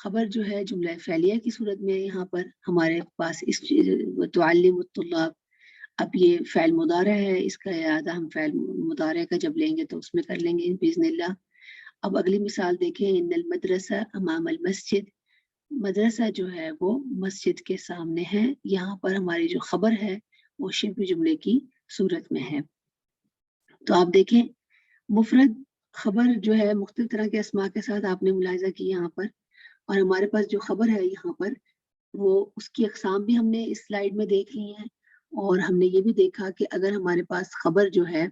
خبر جو ہے جملہ فعلیہ کی صورت میں یہاں پر ہمارے پاس اس تعلم الطلاب، اب یہ فعل مضارع ہے، اس کا اعادہ ہم فعل مضارع کا جب لیں گے تو اس میں کر لیں گے باذن اللہ۔ اب اگلی مثال دیکھیں، ان المدرسہ امام المسجد، مدرسہ جو ہے وہ مسجد کے سامنے ہے، یہاں پر ہماری جو خبر ہے وہ شبہ جملے کی صورت میں ہے۔ تو آپ دیکھیں مفرد خبر جو ہے مختلف طرح کے اسماء کے ساتھ آپ نے ملاحظہ کی یہاں پر، اور ہمارے پاس جو خبر ہے یہاں پر وہ اس کی اقسام بھی ہم نے اس سلائیڈ میں دیکھ لی ہیں، اور ہم نے یہ بھی دیکھا کہ اگر ہمارے پاس خبر جو ہے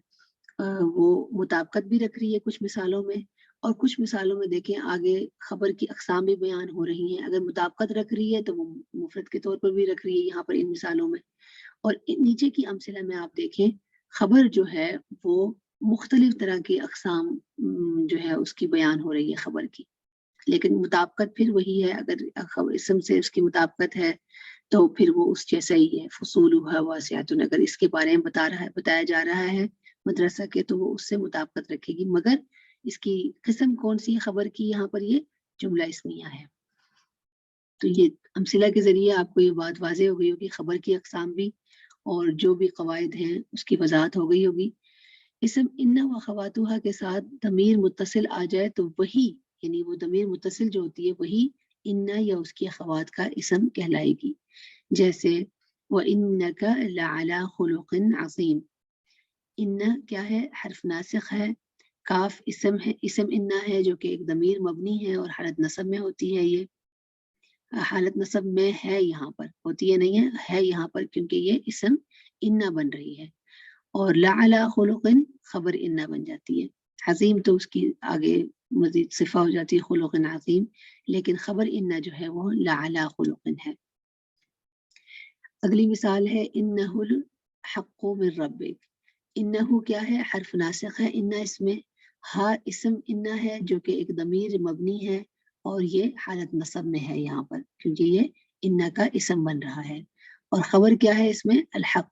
وہ مطابقت بھی رکھ رہی ہے کچھ مثالوں میں، اور کچھ مثالوں میں دیکھیں آگے خبر کی اقسام بھی بیان ہو رہی ہیں، اگر مطابقت رکھ رہی ہے تو وہ مفرد کے طور پر بھی رکھ رہی ہے یہاں پر ان مثالوں میں، اور نیچے کی امثلہ میں آپ دیکھیں خبر جو ہے وہ مختلف طرح کی اقسام جو ہے اس کی بیان ہو رہی ہے خبر کی، لیکن مطابقت پھر وہی ہے، اگر اسم سے اس کی مطابقت ہے تو پھر وہ اس جیسا ہی ہے، فصولها واسعۃ، اگر اس کے بارے میں بتایا جا رہا ہے مدرسہ کے تو وہ اس سے مطابقت رکھے گی، مگر اس کی قسم کون سی خبر کی، یہاں پر یہ جملہ اسمیہ ہے۔ تو یہ امثلہ کے ذریعے آپ کو یہ بات واضح ہو گئی ہوگی، خبر کی اقسام بھی اور جو بھی قواعد ہیں اس کی وضاحت ہو گئی ہوگی۔ اسم ان و خواتوہا کے ساتھ ضمیر متصل آ جائے تو وہی، یعنی وہ ضمیر متصل جو ہوتی ہے وہی ان یا اس کی اخوات کا اسم کہلائے گی، جیسے وَإِنَّكَ لَعَلَىٰ خُلُقٍ عَظِيمٍ، ان کیا ہے، حرف ناسخ ہے، کاف اسم ہے، اسم انا ہے جو کہ ایک ضمیر مبنی ہے اور حالت نصب میں ہوتی ہے، یہ حالت نصب میں ہے، یہاں پر ہوتی ہے نہیں ہے یہاں پر کیونکہ یہ اسم انا بن رہی ہے، اور لعلی خلق خبر انا بن جاتی ہے، عظیم تو اس کی آگے مزید صفہ ہو جاتی ہے خلق عظیم، لیکن خبر انا جو ہے وہ لعلی خلق ہے۔ اگلی مثال ہے انہ الحق من ربک، انہ کیا ہے، حرف ناسخ ہے انا، اس میں ہا اسم انا ہے جو کہ ایک ضمیر مبنی ہے اور یہ حالت نصب میں ہے یہاں پر کیونکہ یہ انا کا اسم بن رہا ہے، اور خبر کیا ہے اس میں، الحق،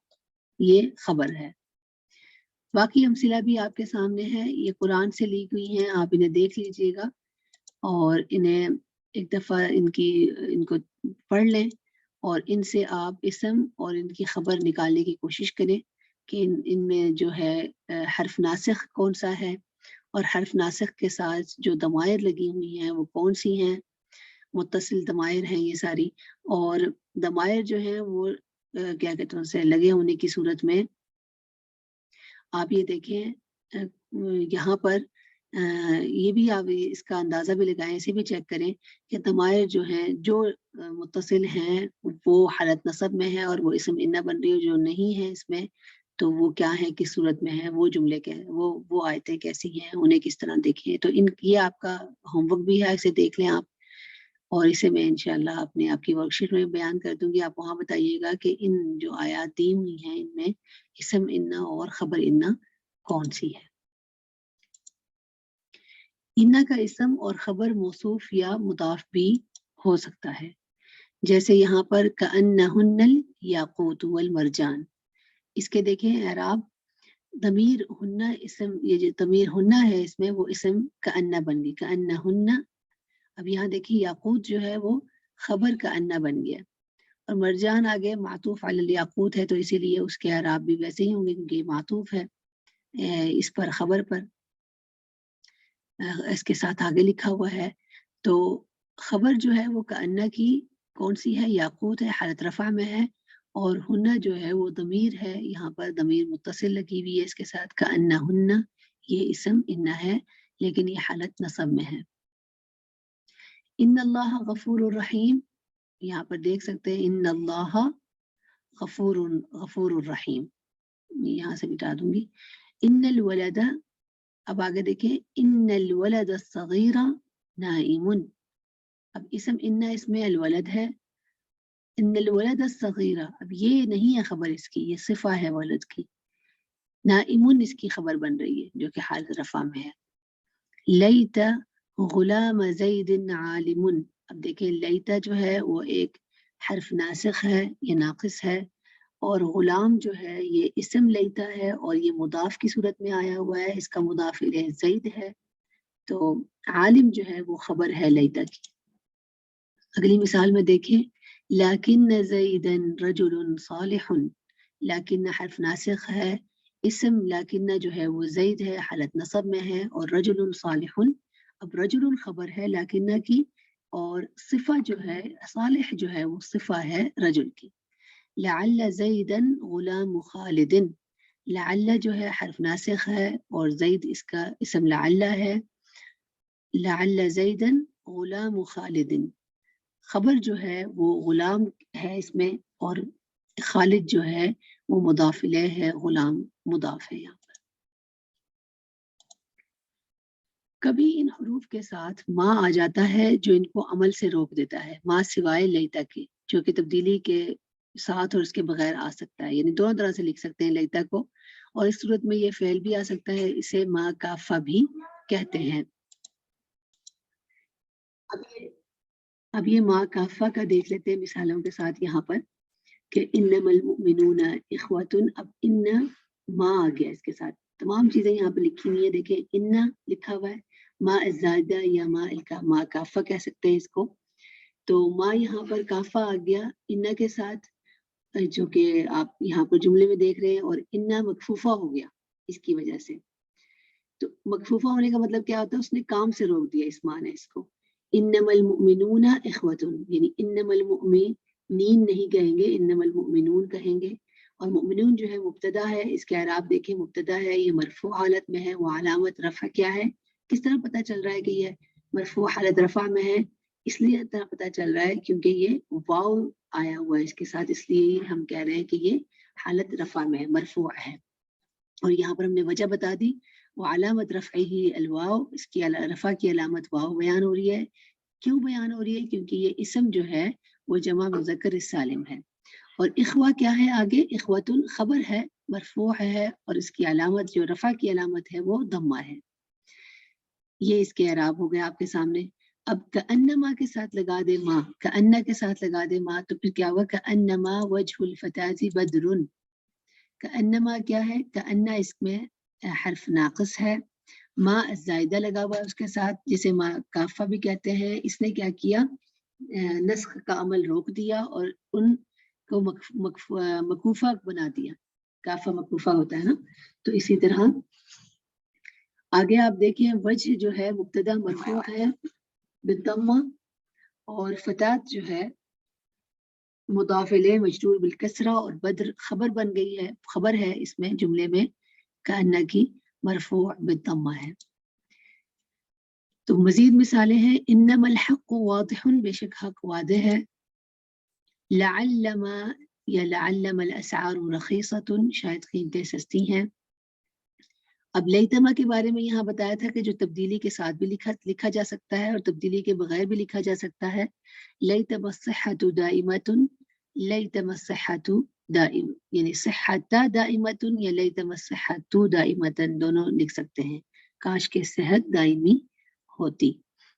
یہ خبر ہے۔ باقی امثلہ بھی آپ کے سامنے ہے، یہ قرآن سے لی ہوئی ہیں، آپ انہیں دیکھ لیجئے گا اور انہیں ایک دفعہ ان کو پڑھ لیں اور ان سے آپ اسم اور ان کی خبر نکالنے کی کوشش کریں کہ ان میں جو ہے حرف ناسخ کون سا ہے، اور حرف ناسخ کے ساتھ جو ضمائر لگی ہوئی ہیں وہ کون سی ہیں، متصل ضمائر ہیں یہ ساری، اور ضمائر جو ہیں وہ کیا کہتے ہیں اسے لگے ہونے کی صورت میں آپ یہ دیکھیں یہاں پر یہ بھی آپ اس کا اندازہ بھی لگائیں، اسے بھی چیک کریں کہ ضمائر جو ہیں جو متصل ہیں وہ حالت نصب میں ہے اور وہ اسم انا بن رہی ہے، جو نہیں ہے اس میں تو وہ کیا ہے، کس صورت میں ہے، وہ جملے کے وہ آیتیں کیسی ہیں، انہیں کس طرح دیکھیں۔ تو یہ آپ کا ہوم ورک بھی ہے، اسے دیکھ لیں آپ، اور اسے میں انشاءاللہ آپ کی ورک شیٹ میں بیان کر دوں گی، آپ وہاں بتائیے گا کہ ان جو آیات دی ہوئی ہیں ان میں اسم انا اور خبر انا کون سی ہے۔ انا کا اسم اور خبر موصوف یا مضاف بھی ہو سکتا ہے، جیسے یہاں پر کأنہن الیاقوت والمرجان، اس کے دیکھیں اعراب، ضمیر ہنہ اسم، یہ جو ضمیر ہنہ ہے اس میں وہ اسم کأنہ بن گئی، کأنہن، اب یہاں دیکھیں یاقوت جو ہے وہ خبر کأنہ بن گیا، اور مرجان آگے معطوف علی الیاقوت ہے تو اسی لیے اس کے اعراب بھی ویسے ہی ہوں گے کیونکہ معطوف ہے اس پر، خبر پر، اس کے ساتھ آگے لکھا ہوا ہے، تو خبر جو ہے وہ کأنہ کی کون سی ہے، یاقوت ہے، حالت رفع میں ہے، اور ہنہ جو ہے وہ ضمیر ہے، یہاں پر ضمیر متصل لگی ہوئی ہے اس کے ساتھ، کأنہن، یہ اسم انہ ہے لیکن یہ حالت نصب میں ہے۔ ان اللہ غفور الرحیم، یہاں پر دیکھ سکتے ہیں ان اللہ غفور الرحیم، یہاں سے مٹا دوں گی، ان الولد، اب آگے دیکھیں ان الولد الصغیر نائم، اب اسم ان اس میں الولد ہے، ان الولد الصغیر، اب یہ نہیں ہے خبر اس کی، یہ صفہ ہے ولد کی، نائم اس کی خبر بن رہی ہے جو کہ حالت رفع میں ہے۔ لیت غلام زید عالم، اب دیکھیں لیتا جو ہے وہ ایک حرف ناسخ ہے، یہ ناقص ہے، اور غلام جو ہے یہ اسم لیتا ہے اور یہ مضاف کی صورت میں آیا ہوا ہے، اس کا مضاف الیہ زید ہے، تو عالم جو ہے وہ خبر ہے لیتا کی۔ اگلی مثال میں دیکھیں، لیکن زیدن رجل صالح، لیکن حرف ناسخ ہے، اسم لیکن جو ہے وہ زید ہے، حالت نصب میں ہے، اور رجل صالح، اب رجل خبر ہے لیکن کی، اور صفہ جو ہے صالح جو ہے وہ صفہ ہے رجل کی۔ لعل زیدن غلام خالد، لعل جو ہے حرف ناسخ ہے اور زید اس کا اسم لعل ہے۔ لعل زیدن غلام خالد، خبر جو ہے وہ غلام ہے اس میں، اور خالد جو ہے وہ مضاف الیہ ہے، غلام مضاف ہے یہاں پر۔ کبھی ان حروف کے ساتھ ما آ جاتا ہے جو ان کو عمل سے روک دیتا ہے، ما سوائے لیتا کے، جو کہ تبدیلی کے ساتھ اور اس کے بغیر آ سکتا ہے، یعنی دونوں طرح سے لکھ سکتے ہیں لیتا کو، اور اس صورت میں یہ فعل بھی آ سکتا ہے، اسے ما کافہ بھی کہتے ہیں۔ اب یہ ما کافہ کا دیکھ لیتے ہیں مثالوں کے ساتھ یہاں پر، کہ انما المؤمنون اخوۃ، اب ان ما آ گیا اس کے ساتھ، تمام چیزیں یہاں پہ لکھی ہوئی ہیں، دیکھیں ان لکھا ہوا ہے، ما الزائدہ یا ما کافہ کہہ سکتے ہیں اس کو، تو ما یہاں پر کافہ آ گیا ان کے ساتھ، جو کہ آپ یہاں پر جملے میں دیکھ رہے ہیں، اور ان مکفوفہ ہو گیا اس کی وجہ سے۔ تو مکفوفہ ہونے کا مطلب کیا ہوتا ہے؟ اس نے کام سے روک دیا اس معنی اس کو، انما المؤمنون اخوۃ، یعنی انما المؤمنین نہیں کہیں گے، انما المؤمنون کہیں گے، اور مؤمنون جو ہے مبتدا ہے، اس کے اعراب دیکھیں، مبتدا ہے، یہ مرفوع حالت میں ہے، وہ علامت رفع کیا ہے؟ کس طرح پتہ چل رہا ہے کہ یہ مرفوع حالت رفع میں ہے؟ اس لیے طرح پتہ چل رہا ہے کیونکہ یہ واو آیا ہوا ہے اس کے ساتھ، اس لیے ہم کہہ رہے ہیں کہ یہ حالت رفع میں ہے، مرفوع ہے۔ اور یہاں پر ہم نے وجہ بتا دی، وہ علامت رفعہ الواو، اس کی رفع کی علامت واو بیان ہو رہی ہے۔ کیوں بیان ہو رہی ہے؟ کیونکہ یہ اسم جو ہے وہ جمع مذکر سالم ہے، اور اخوہ کیا ہے آگے؟ اخوتن خبر ہے، مرفوع ہے، اور اس کی علامت جو رفع کی علامت ہے وہ ضمہ ہے۔ یہ اس کے اعراب ہو گیا آپ کے سامنے۔ اب کأنما کے ساتھ لگا دے ما، کأن کے ساتھ لگا دے ما، تو پھر کیا ہوا؟ کأنما وجہ الفتاة بدر، کأنما کیا ہے؟ کأن اس میں حرف ناقص ہے، ما الزائدہ لگا ہوا ہے اس کے ساتھ، جسے ما کافہ بھی کہتے ہیں، اس نے کیا کیا؟ نسخ کا عمل روک دیا اور ان کو مکوفہ بنا دیا، کافہ مکوفہ ہوتا ہے نا، تو اسی طرح آگے آپ دیکھیں، وجہ جو ہے مبتدا مرفوع ہے بالضمہ، اور فتات جو ہے مضاف الیہ مجرور بالکسرہ، اور بدر خبر بن گئی ہے، خبر ہے اس میں جملے میں کأن کی، مرفوع بالضمہ ہے۔ تو مزید مثالیں ہیں، انما الحق واضح، بے شک حق واضح ہے، لعلما یا لعلما الاسعار رخیصۃ، شاید قیمتیں سستی ہیں۔ اب لیتما کے بارے میں یہاں بتایا تھا کہ جو تبدیلی کے ساتھ بھی لکھا جا سکتا ہے اور تبدیلی کے بغیر بھی لکھا جا سکتا ہے، لیتما الصحۃ دائمۃ، لیتما الصحۃ دائم، یعنی صحت دائمۃ یا لیتما الصحۃ دائمۃ، دونوں لکھ سکتے ہیں، کاش کے صحت دائمی ہوتی۔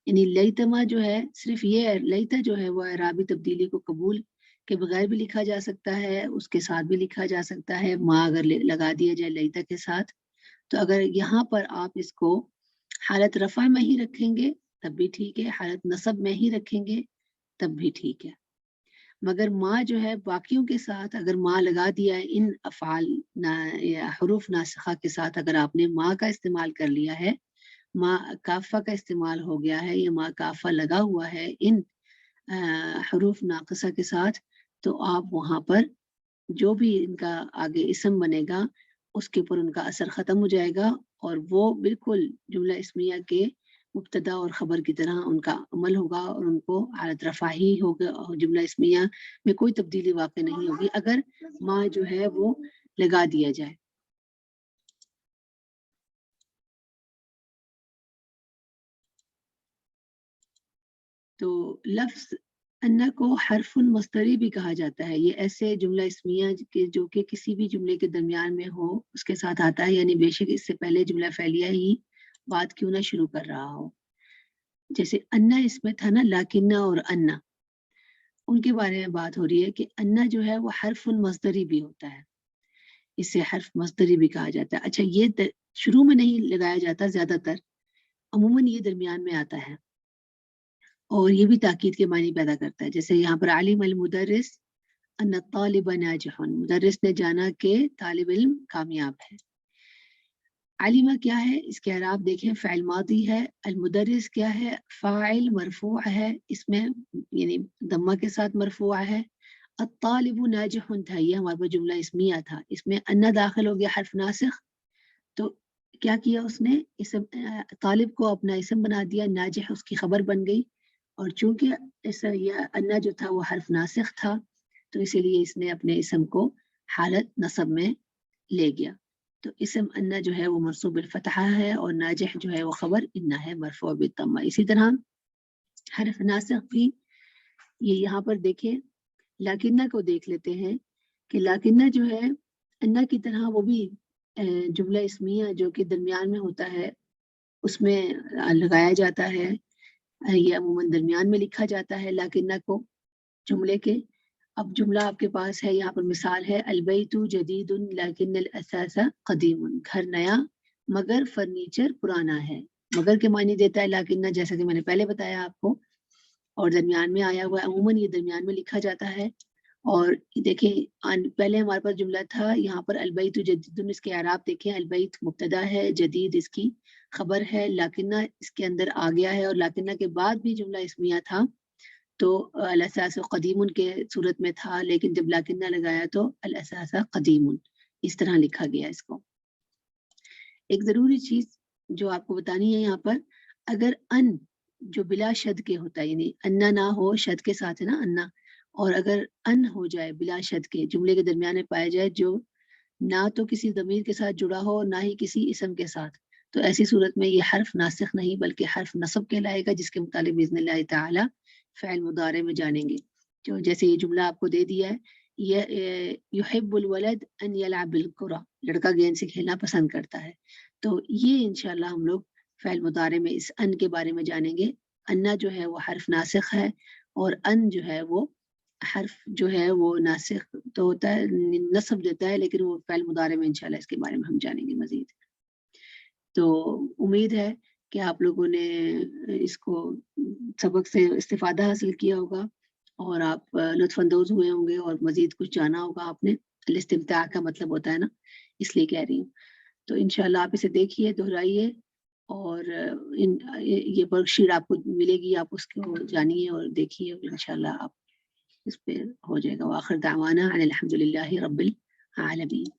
یعنی لیتما جو ہے صرف یہ لیتا جو ہے وہ اعرابی تبدیلی کو قبول کے بغیر بھی لکھا جا سکتا ہے، اس کے ساتھ بھی لکھا جا سکتا ہے، ما اگر لگا دیا جائے لیتا کے ساتھ، تو اگر یہاں پر آپ اس کو حالت رفع میں ہی رکھیں گے تب بھی ٹھیک ہے، حالت نصب میں ہی رکھیں گے تب بھی ٹھیک ہے، مگر ما جو ہے باقیوں کے ساتھ اگر ما لگا دیا ہے، ان افعال یا حروف ناسخہ کے ساتھ اگر آپ نے ما کا استعمال کر لیا ہے، ما کافہ کا استعمال ہو گیا ہے، یا ما کافہ لگا ہوا ہے ان حروف ناقصہ کے ساتھ، تو آپ وہاں پر جو بھی ان کا آگے اسم بنے گا اس کے اوپر ان کا اثر ختم ہو جائے گا، اور وہ بالکل جملہ اسمیہ کے مبتدا اور خبر کی طرح ان کا عمل ہوگا، اور ان کو حالت رفع ہی ہوگا، اور جملہ اسمیہ میں کوئی تبدیلی واقع نہیں ہوگی اگر ما جو ہے وہ لگا دیا جائے۔ تو لفظ انا کو حرف مصدری بھی کہا جاتا ہے، یہ ایسے جملہ اسمیہ کے جو کہ کسی بھی جملے کے درمیان میں ہو اس کے ساتھ آتا ہے، یعنی بے شک اس سے پہلے جملہ فعلیہ ہی بات کیوں نہ شروع کر رہا ہو، جیسے انا اس میں تھا نا، لاکنہ اور انا، ان کے بارے میں بات ہو رہی ہے کہ انا جو ہے وہ حرف مصدری بھی ہوتا ہے، اسے حرف مصدری بھی کہا جاتا ہے۔ اچھا، یہ شروع میں نہیں لگایا جاتا، زیادہ تر عموماً یہ درمیان میں آتا ہے، اور یہ بھی تاکید کے معنی پیدا کرتا ہے. جیسے یہاں پر علم المدرس ان الطالب ناجح، مدرس نے جانا کہ طالب علم کامیاب ہے. علمہ کیا ہے؟ اس کے اعراب دیکھیں، فعل ماضی ہے. المدرس کیا ہے؟ فاعل مرفوع ہے، اس میں یعنی ضمہ کے ساتھ مرفوع ہے. الطالب ناجح تھا، یہ ہمارے پاس جملہ اسمیہ تھا، اس میں ان داخل ہو گیا حرف ناسخ. تو کیا کیا اس نے؟ اسم طالب کو اپنا اسم بنا دیا، ناجح اس کی خبر بن گئی. اور چونکہ یہ انا جو تھا وہ حرف ناسخ تھا تو اسی لیے اس نے اپنے اسم کو حالت نصب میں لے گیا. تو اسم انا جو ہے وہ منصوب بالفتحہ ہے اور ناجح جو ہے وہ خبر انا ہے مرفوع بالضمہ. اسی طرح حرف ناسخ بھی یہ یہاں پر دیکھیں، لاکنہ کو دیکھ لیتے ہیں کہ لاکنہ جو ہے انا کی طرح وہ بھی جملہ اسمیہ جو کہ درمیان میں ہوتا ہے اس میں لگایا جاتا ہے. یہ عموماً درمیان میں لکھا جاتا ہے لاکنہ کو جملے کے. اب جملہ آپ کے پاس ہے، یہاں پر مثال ہے البیت جدید لیکن الاساس قدیم، گھر نیا مگر فرنیچر پرانا ہے. مگر کے معنی دیتا ہے لاکنہ، جیسا کہ میں نے پہلے بتایا آپ کو، اور درمیان میں آیا ہوا ہے. عموماً یہ درمیان میں لکھا جاتا ہے. اور دیکھیں پہلے ہمارے پاس جملہ تھا یہاں پر البیت جدید، اس کے اعراب دیکھیں، البیت مبتدا ہے، جدید اس کی خبر ہے، لاکنہ اس کے اندر آ گیا ہے، اور لاکنہ کے بعد بھی جملہ اسمیہ تھا تو الاساس قدیم کے صورت میں تھا، لیکن جب لاکنہ لگایا تو الاساس قدیم اس طرح لکھا گیا اس کو. ایک ضروری چیز جو آپ کو بتانی ہے یہاں پر، اگر ان جو بلا شد کے ہوتا ہے، یعنی انا نہ ہو، شد کے ساتھ ہے نا انا، اور اگر ان ہو جائے بلا شد کے جملے کے درمیان میں پایا جائے جو نہ تو کسی ضمیر کے ساتھ جڑا ہو نہ ہی کسی اسم کے ساتھ، تو ایسی صورت میں یہ حرف ناسخ نہیں بلکہ حرف نصب کہلائے گا، جس کے متعلق باذن اللہ تعالی فعل مضارع میں جانیں گے. جو جیسے یہ جملہ آپ کو دے دیا ہے، یہ یحب الولد ان یلعب بالکرہ، لڑکا گیند سے کھیلنا پسند کرتا ہے. تو یہ انشاءاللہ ہم لوگ فعل مضارع میں اس ان کے بارے میں جانیں گے. انا جو ہے وہ حرف ناسخ ہے اور ان جو ہے وہ حرف جو ہے وہ ناسخ تو ہوتا ہے، نصب دیتا ہے، لیکن وہ فعل مضارع میں انشاءاللہ اس کے بارے میں ہم جانیں گے مزید. تو امید ہے کہ آپ لوگوں نے اس کو سبق سے استفادہ حاصل کیا ہوگا اور آپ لطف اندوز ہوئے ہوں گے اور مزید کچھ جانا ہوگا آپ نے. الاستمتاع کا مطلب ہوتا ہے نا، اس لیے کہہ رہی ہوں. تو انشاءاللہ آپ اسے دیکھیے، دہرائیے، اور یہ ورک شیٹ آپ کو ملے گی، آپ اس کو جانیے اور دیکھیے، اور انشاءاللہ آپ اس پہ ہو جائے گا. وآخر دعوانا ان الحمد للہ رب العالمین.